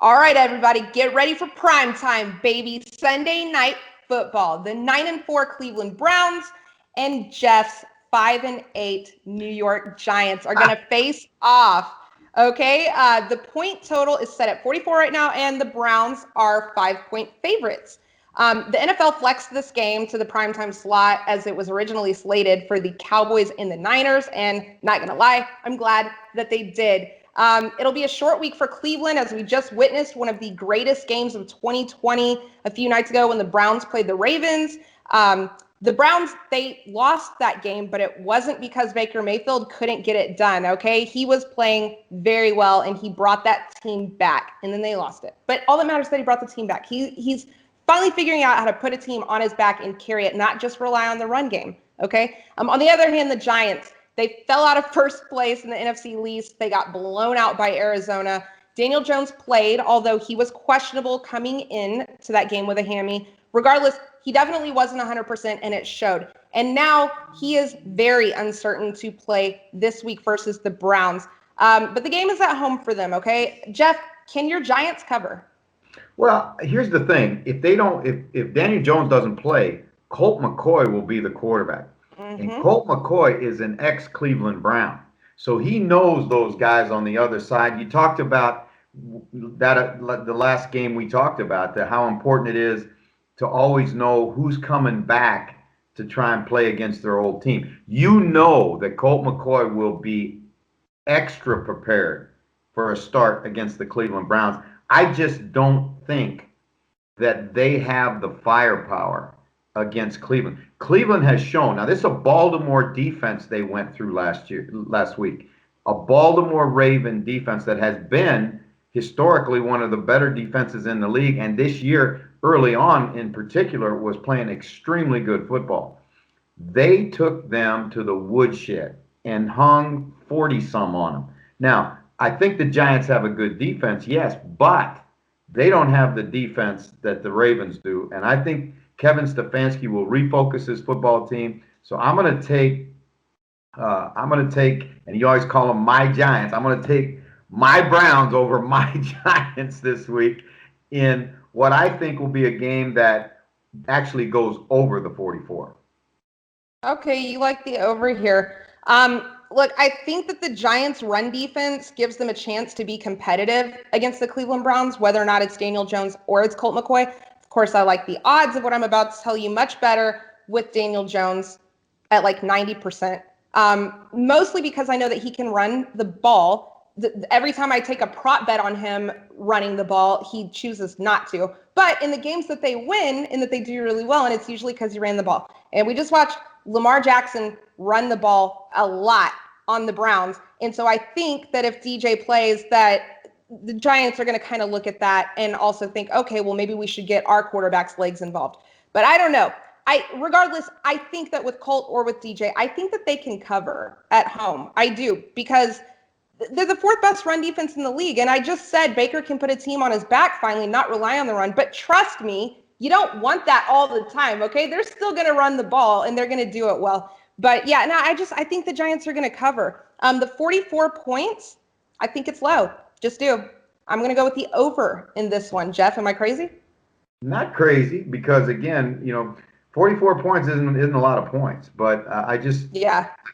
All right, everybody, get ready for prime time, baby. Sunday night football. The 9-4 Cleveland Browns and Jeff's 5-8 New York Giants are going to face off. Okay, the point total is set at 44 right now, and the Browns are 5-point favorites. The NFL flexed this game to the primetime slot as it was originally slated for the Cowboys and the Niners, and not going to lie, I'm glad that they did. It'll be a short week for Cleveland as we just witnessed one of the greatest games of 2020 a few nights ago when the Browns played the Ravens. The Browns, they lost that game, but it wasn't because Baker Mayfield couldn't get it done, okay? He was playing very well, and he brought that team back, and then they lost it. But all that matters is that he brought the team back. He's finally figuring out how to put a team on his back and carry it, not just rely on the run game, okay? On the other hand, the Giants, they fell out of first place in the NFC East. They got blown out by Arizona. Daniel Jones played, although he was questionable coming in to that game with a hammy. Regardless, he definitely wasn't 100%, and it showed. And now he is very uncertain to play this week versus the Browns. But the game is at home for them, okay? Jeff, can your Giants cover? Well, here's the thing. If Daniel Jones doesn't play, Colt McCoy will be the quarterback. And Colt McCoy is an ex-Cleveland Brown. So he knows those guys on the other side. You talked about that the last game we talked about, how important it is to always know who's coming back to try and play against their old team. You know that Colt McCoy will be extra prepared for a start against the Cleveland Browns. I just don't think that they have the firepower against Cleveland. Cleveland has shown, now this is a Baltimore defense they went through last week, a Baltimore Raven defense that has been historically one of the better defenses in the league, and this year, early on in particular, was playing extremely good football. They took them to the woodshed and hung 40-some on them. Now, I think the Giants have a good defense, yes, but they don't have the defense that the Ravens do, and I think Kevin Stefanski will refocus his football team. So I'm going to take, and you always call them my Giants. I'm going to take my Browns over my Giants this week in what I think will be a game that actually goes over the 44. Okay, you like the over here. Look, I think that the Giants' run defense gives them a chance to be competitive against the Cleveland Browns, whether or not it's Daniel Jones or it's Colt McCoy. Of course, I like the odds of what I'm about to tell you much better with Daniel Jones at like 90%, mostly because I know that he can run the ball. Every time I take a prop bet on him running the ball, he chooses not to. But in the games that they win and that they do really well, and it's usually because he ran the ball. And we just watched Lamar Jackson run the ball a lot on the Browns. And so I think that if DJ plays, that the Giants are going to kind of look at that and also think, okay, well, maybe we should get our quarterback's legs involved. But I don't know. Regardless, I think that with Colt or with DJ, I think that they can cover at home. I do, because they're the fourth best run defense in the league. And I just said Baker can put a team on his back finally, not rely on the run. But trust me, you don't want that all the time, okay? They're still going to run the ball, and they're going to do it well. But yeah, no, I think the Giants are going to cover. The 44 points, I think it's low. Just do. I'm going to go with the over in this one. Jeff, am I crazy? Not crazy, because again, 44 points isn't a lot of points, but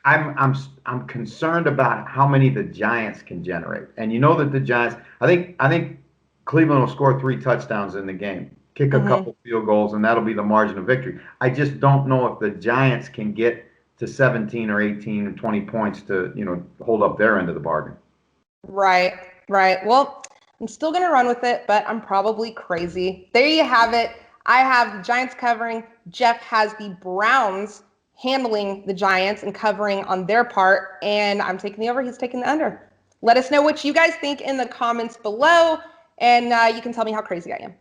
I'm concerned about how many the Giants can generate. And you know that the Giants, I think Cleveland will score 3 touchdowns in the game, kick a couple field goals, and that'll be the margin of victory. I just don't know if the Giants can get to 17 or 18 or 20 points to, hold up their end of the bargain. Right. Well, I'm still going to run with it, but I'm probably crazy. There you have it. I have the Giants covering. Jeff has the Browns handling the Giants and covering on their part, and I'm taking the over. He's taking the under. Let us know what you guys think in the comments below, and you can tell me how crazy I am.